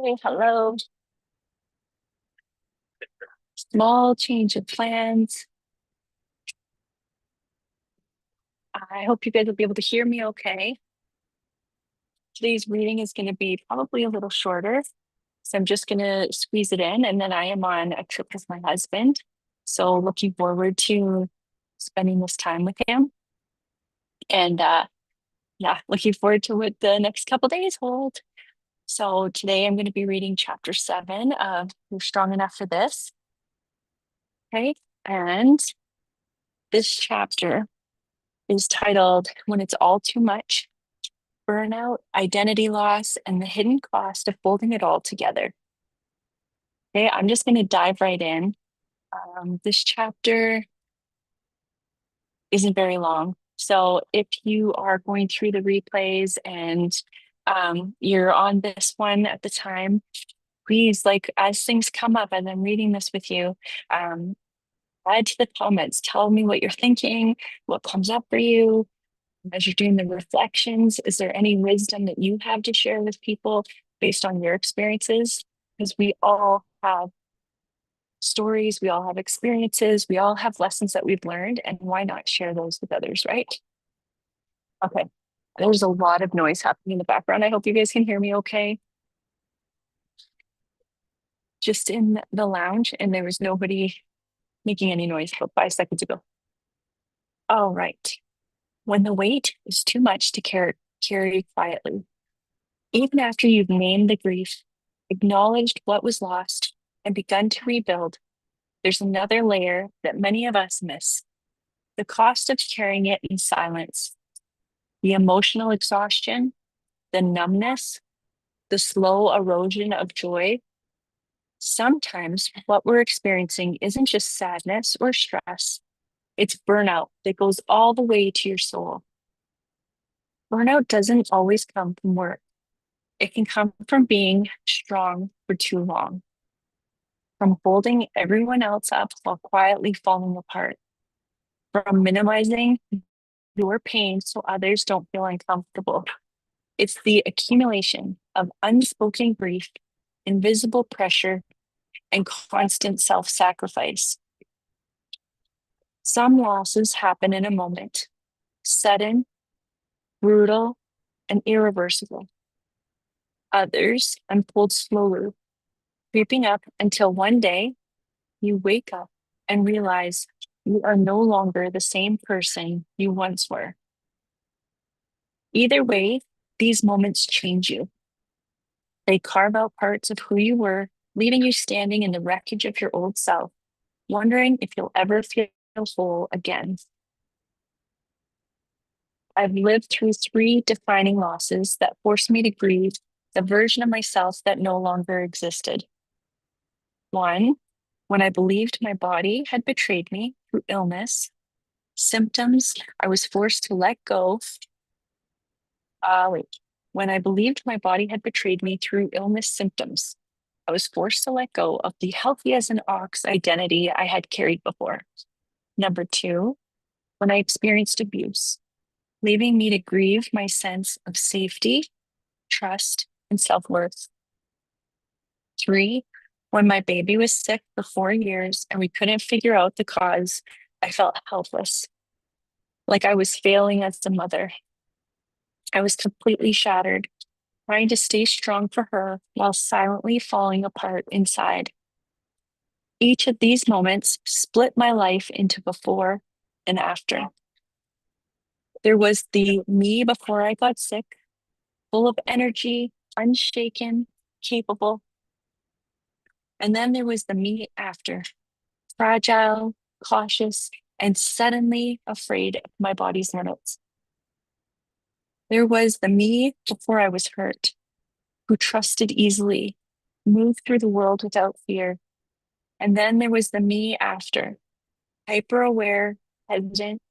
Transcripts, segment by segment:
Hey, hello. Small change of plans. I hope you guys will be able to hear me okay. Today's reading is going to be probably a little shorter, so I'm just going to squeeze it in. And then I am on a trip with my husband. So looking forward to spending this time with him. And yeah, looking forward to what the next couple days hold. So today I'm going to be reading chapter 7 of You're Strong Enough for This. Okay. And this chapter is titled When It's All Too Much: Burnout, Identity Loss, and the Hidden Cost of Holding It All Together. Okay, I'm just going to dive right in. This chapter isn't very long. So if you are going through the replays and you're on this one at the time, please, like, as things come up, as I'm reading this with you, um, add to the comments. Tell me what you're thinking, what comes up for you. As you're doing the reflections, is there any wisdom that you have to share with people based on your experiences? Because we all have stories, we all have experiences, we all have lessons that we've learned, and why not share those with others, right? Okay. There's a lot of noise happening in the background. I hope you guys can hear me okay. Just in the lounge, and there was nobody making any noise about 5 seconds ago. All right. When the weight is too much to carry quietly, even after you've named the grief, acknowledged what was lost, and begun to rebuild, there's another layer that many of us miss: the cost of carrying it in silence, the emotional exhaustion, the numbness, the slow erosion of joy. Sometimes what we're experiencing isn't just sadness or stress, it's burnout that goes all the way to your soul. Burnout doesn't always come from work, it can come from being strong for too long, from holding everyone else up while quietly falling apart, from minimizing your pain so others don't feel uncomfortable. It's the accumulation of unspoken grief, invisible pressure, and constant self sacrifice. Some losses happen in a moment, sudden, brutal, and irreversible. Others unfold slowly, creeping up until one day you wake up and realize you are no longer the same person you once were. Either way, these moments change you. They carve out parts of who you were, leaving you standing in the wreckage of your old self, wondering if you'll ever feel whole again. I've lived through 3 defining losses that forced me to grieve the version of myself that no longer existed. One, when I believed my body had betrayed me through illness, symptoms I was forced to let go. When I believed my body had betrayed me through illness symptoms, I was forced to let go of the healthy as an ox identity I had carried before. Number 2, when I experienced abuse, leaving me to grieve my sense of safety, trust, and self worth. 3, when my baby was sick for 4 years and we couldn't figure out the cause, I felt helpless, like I was failing as a mother. I was completely shattered, trying to stay strong for her while silently falling apart inside. Each of these moments split my life into before and after. There was the me before I got sick, full of energy, unshaken, capable. And then there was the me after, fragile, cautious, and suddenly afraid of my body's limits. There was the me before I was hurt, who trusted easily, moved through the world without fear. And then there was the me after, hyper aware, hesitant,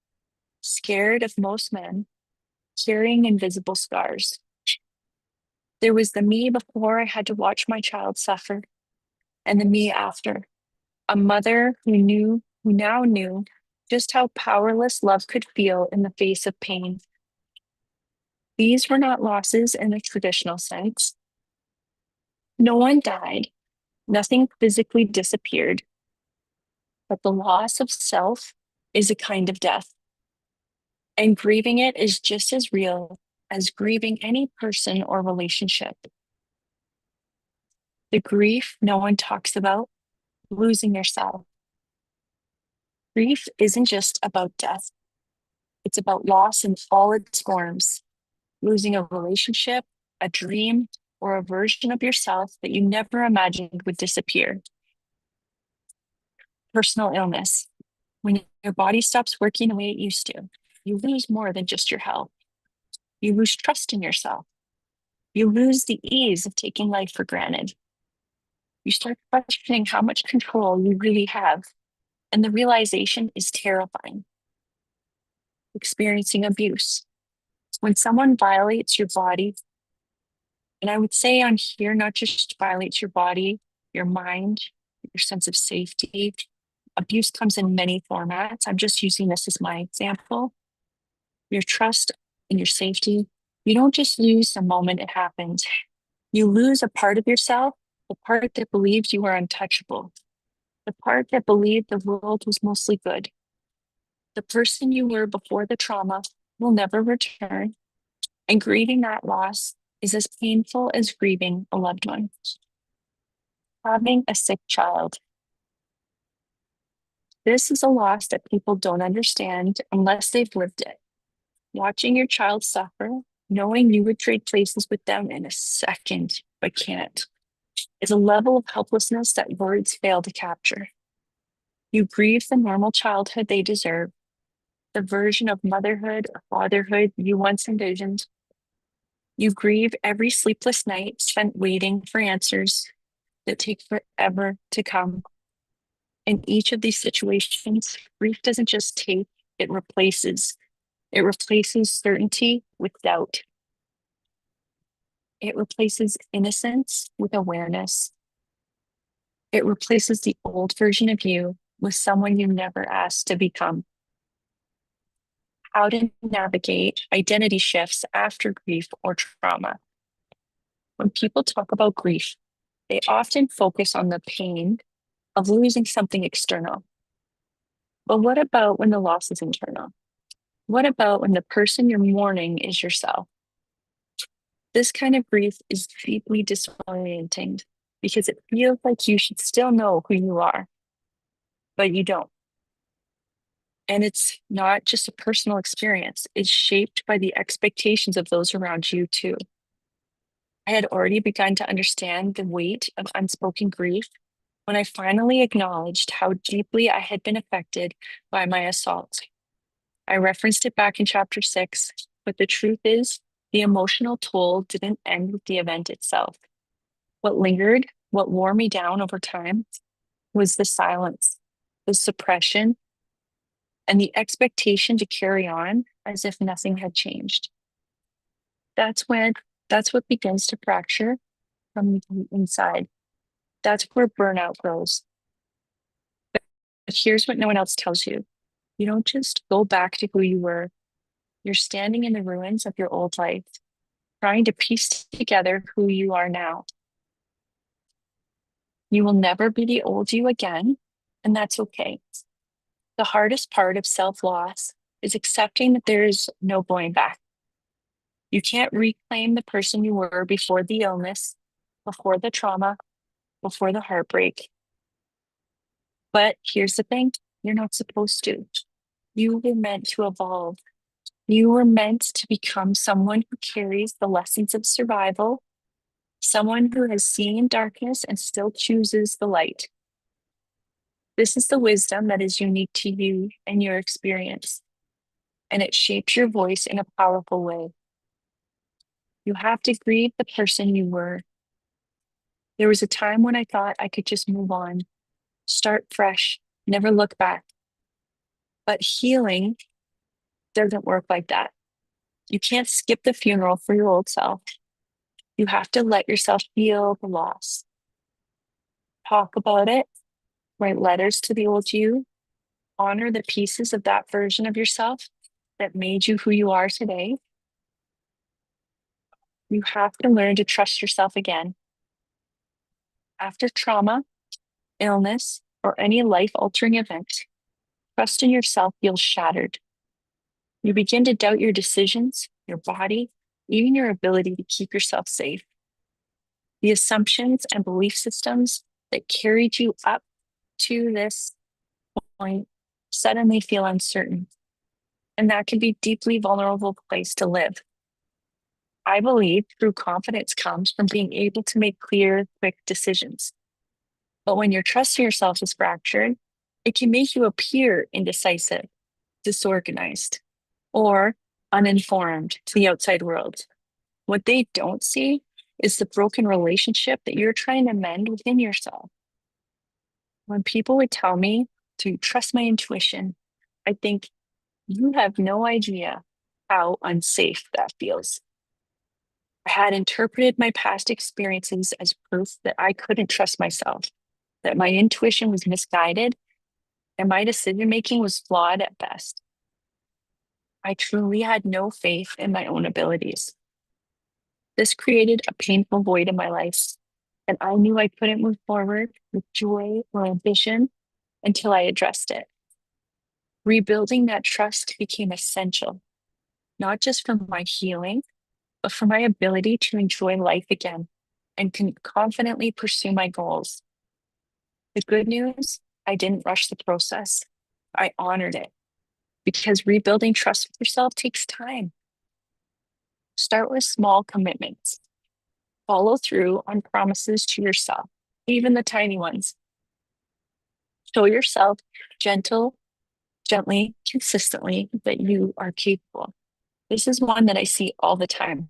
scared of most men, carrying invisible scars. There was the me before I had to watch my child suffer, and the me after, a mother who now knew just how powerless love could feel in the face of pain. These were not losses in a traditional sense. No one died, nothing physically disappeared, but the loss of self is a kind of death. And grieving it is just as real as grieving any person or relationship. The grief no one talks about, losing yourself. Grief isn't just about death, it's about loss in all its forms, losing a relationship, a dream, or a version of yourself that you never imagined would disappear. Personal illness. When your body stops working the way it used to, you lose more than just your health. You lose trust in yourself. You lose the ease of taking life for granted. You start questioning how much control you really have, and the realization is terrifying. Experiencing abuse. When someone violates your body, and I would say on here, not just violates your body, your mind, your sense of safety. Abuse comes in many formats. I'm just using this as my example. Your trust and your safety. You don't just lose the moment it happens. You lose a part of yourself, the part that believes you are untouchable, the part that believed the world was mostly good. The person you were before the trauma will never return, and grieving that loss is as painful as grieving a loved one. Having a sick child. This is a loss that people don't understand unless they've lived it. Watching your child suffer, knowing you would trade places with them in a second, but can't, is a level of helplessness that words fail to capture. You grieve the normal childhood they deserve, the version of motherhood or fatherhood you once envisioned. You grieve every sleepless night spent waiting for answers that take forever to come. In each of these situations, grief doesn't just take, it replaces. It replaces certainty with doubt. It replaces innocence with awareness. It replaces the old version of you with someone you never asked to become. How to navigate identity shifts after grief or trauma. When people talk about grief, they often focus on the pain of losing something external. But what about when the loss is internal? What about when the person you're mourning is yourself? This kind of grief is deeply disorienting because it feels like you should still know who you are, but you don't. And it's not just a personal experience, it's shaped by the expectations of those around you, too. I had already begun to understand the weight of unspoken grief when I finally acknowledged how deeply I had been affected by my assault. I referenced it back in chapter 6, but the truth is, the emotional toll didn't end with the event itself. What lingered, what wore me down over time, was the silence, the suppression, and the expectation to carry on as if nothing had changed. That's when, that's what begins to fracture from the inside. That's where burnout grows. But here's what no one else tells you. You don't just go back to who you were. You're standing in the ruins of your old life, trying to piece together who you are now. You will never be the old you again, and that's okay. The hardest part of self-loss is accepting that there is no going back. You can't reclaim the person you were before the illness, before the trauma, before the heartbreak. But here's the thing, you're not supposed to. You were meant to evolve. You were meant to become someone who carries the lessons of survival, someone who has seen darkness and still chooses the light. This is the wisdom that is unique to you and your experience, and it shapes your voice in a powerful way. You have to grieve the person you were. There was a time when I thought I could just move on, start fresh, never look back. But healing doesn't work like that. You can't skip the funeral for your old self. You have to let yourself feel the loss. Talk about it, write letters to the old you, honor the pieces of that version of yourself that made you who you are today. You have to learn to trust yourself again. After trauma, illness, or any life altering event, trust in yourself feels shattered. You begin to doubt your decisions, your body, even your ability to keep yourself safe. The assumptions and belief systems that carried you up to this point suddenly feel uncertain. And that can be a deeply vulnerable place to live. I believe true confidence comes from being able to make clear, quick decisions. But when your trust in yourself is fractured, it can make you appear indecisive, disorganized, or uninformed to the outside world. What they don't see is the broken relationship that you're trying to mend within yourself. When people would tell me to trust my intuition, I think you have no idea how unsafe that feels. I had interpreted my past experiences as proof that I couldn't trust myself, that my intuition was misguided, and my decision making was flawed at best. I truly had no faith in my own abilities. This created a painful void in my life, and I knew I couldn't move forward with joy or ambition until I addressed it. Rebuilding that trust became essential, not just for my healing, but for my ability to enjoy life again and can confidently pursue my goals. The good news, I didn't rush the process. I honored it because rebuilding trust with yourself takes time. Start with small commitments. Follow through on promises to yourself, even the tiny ones. Show yourself gentle, gently, consistently that you are capable. This is one that I see all the time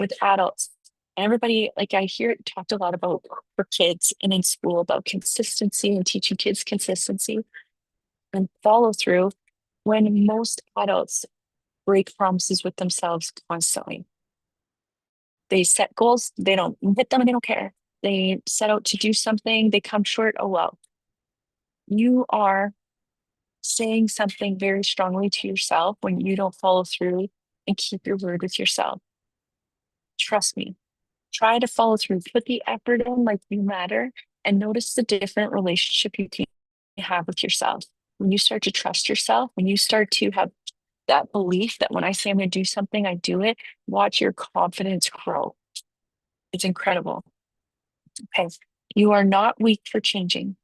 with adults. Everybody, like I hear it talked a lot about for kids and in school about consistency and teaching kids consistency and follow through when most adults break promises with themselves constantly. They set goals, they don't hit them and they don't care. They set out to do something, they come short, oh well. You are saying something very strongly to yourself when you don't follow through and keep your word with yourself. Trust me. Try to follow through, put the effort in like you matter, and notice the different relationship you can have with yourself. When you start to trust yourself, when you start to have that belief that when I say I'm going to do something, I do it, watch your confidence grow. It's incredible. Okay. You are not weak for changing.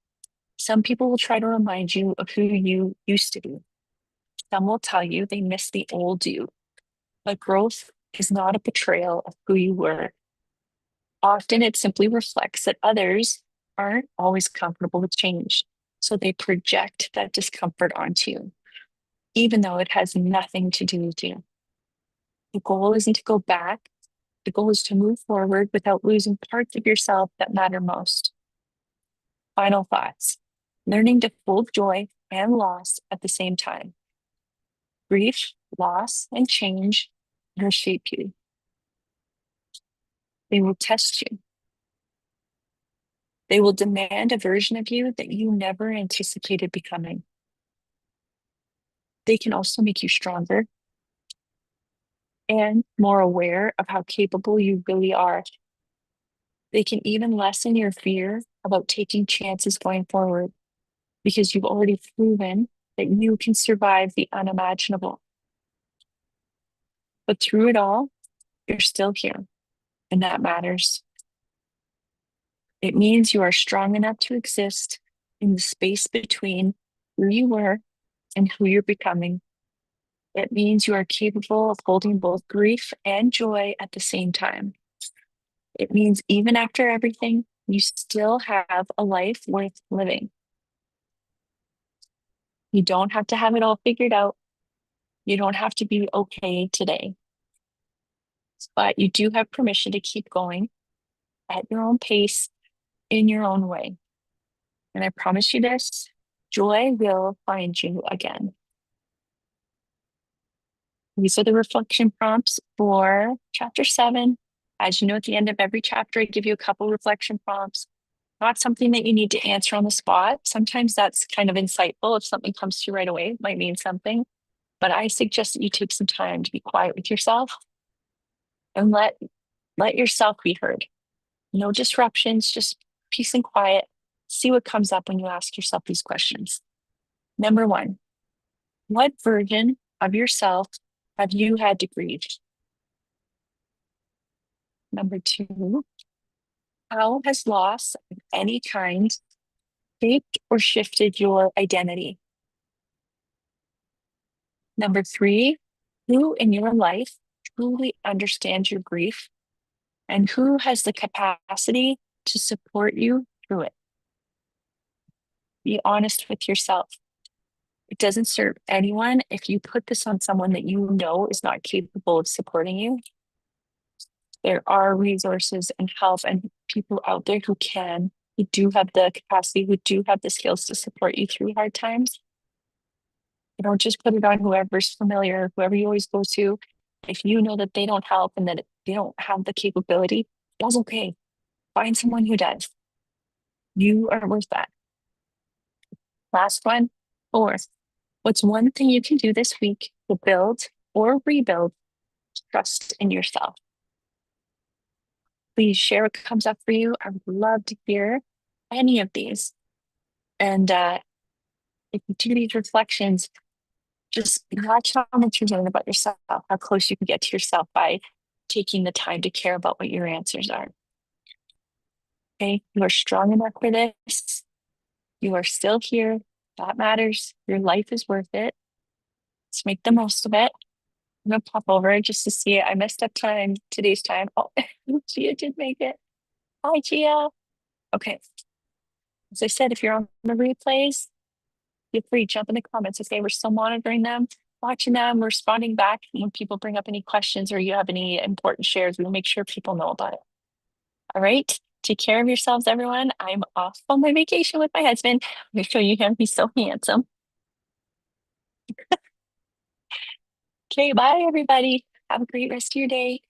Some people will try to remind you of who you used to be. Some will tell you they miss the old you, but growth is not a betrayal of who you were. Often it simply reflects that others aren't always comfortable with change. So they project that discomfort onto you, even though it has nothing to do with you. The goal isn't to go back. The goal is to move forward without losing parts of yourself that matter most. Final thoughts. Learning to hold joy and loss at the same time. Grief, loss, and change will shape you. They will test you. They will demand a version of you that you never anticipated becoming. They can also make you stronger and more aware of how capable you really are. They can even lessen your fear about taking chances going forward because you've already proven that you can survive the unimaginable. But through it all, you're still here, and that matters. It means you are strong enough to exist in the space between who you were and who you're becoming. It means you are capable of holding both grief and joy at the same time. It means even after everything, you still have a life worth living. You don't have to have it all figured out. You don't have to be okay today, but you do have permission to keep going at your own pace in your own way. And I promise you this, joy will find you again. These are the reflection prompts for chapter 7. As you know, at the end of every chapter, I give you a couple reflection prompts. Not something that you need to answer on the spot. Sometimes that's kind of insightful. If something comes to you right away, it might mean something. But I suggest that you take some time to be quiet with yourself and let yourself be heard. No disruptions, just peace and quiet. See what comes up when you ask yourself these questions. Number one, what version of yourself have you had to grieve? Number two, how has loss of any kind shaped or shifted your identity? Number three, who in your life truly understands your grief and who has the capacity to support you through it? Be honest with yourself. It doesn't serve anyone if you put this on someone that you know is not capable of supporting you. There are resources and help and people out there who do have the capacity, who do have the skills to support you through hard times. You don't just put it on whoever's familiar, whoever you always go to. If you know that they don't help and that they don't have the capability, that's okay. Find someone who does. You are worth that. Last one, fourth, what's one thing you can do this week to build or rebuild trust in yourself? Please share what comes up for you. I would love to hear any of these. And if you do these reflections, just watch how much you're learning about yourself, how close you can get to yourself by taking the time to care about what your answers are. Okay, you are strong enough for this. You are still here. That matters. Your life is worth it. Let's make the most of it. I'm gonna pop over just to see it. I messed up today's time. Oh, Gia did make it. Hi, Gia. Okay. As I said, if you're on the replays, feel free, jump in the comments. Okay, we're still monitoring them, watching them, responding back when people bring up any questions or you have any important shares. We'll make sure people know about it. All right. Take care of yourselves, everyone. I'm off on my vacation with my husband. I'm gonna show you him. He's so handsome. Okay, bye everybody. Have a great rest of your day.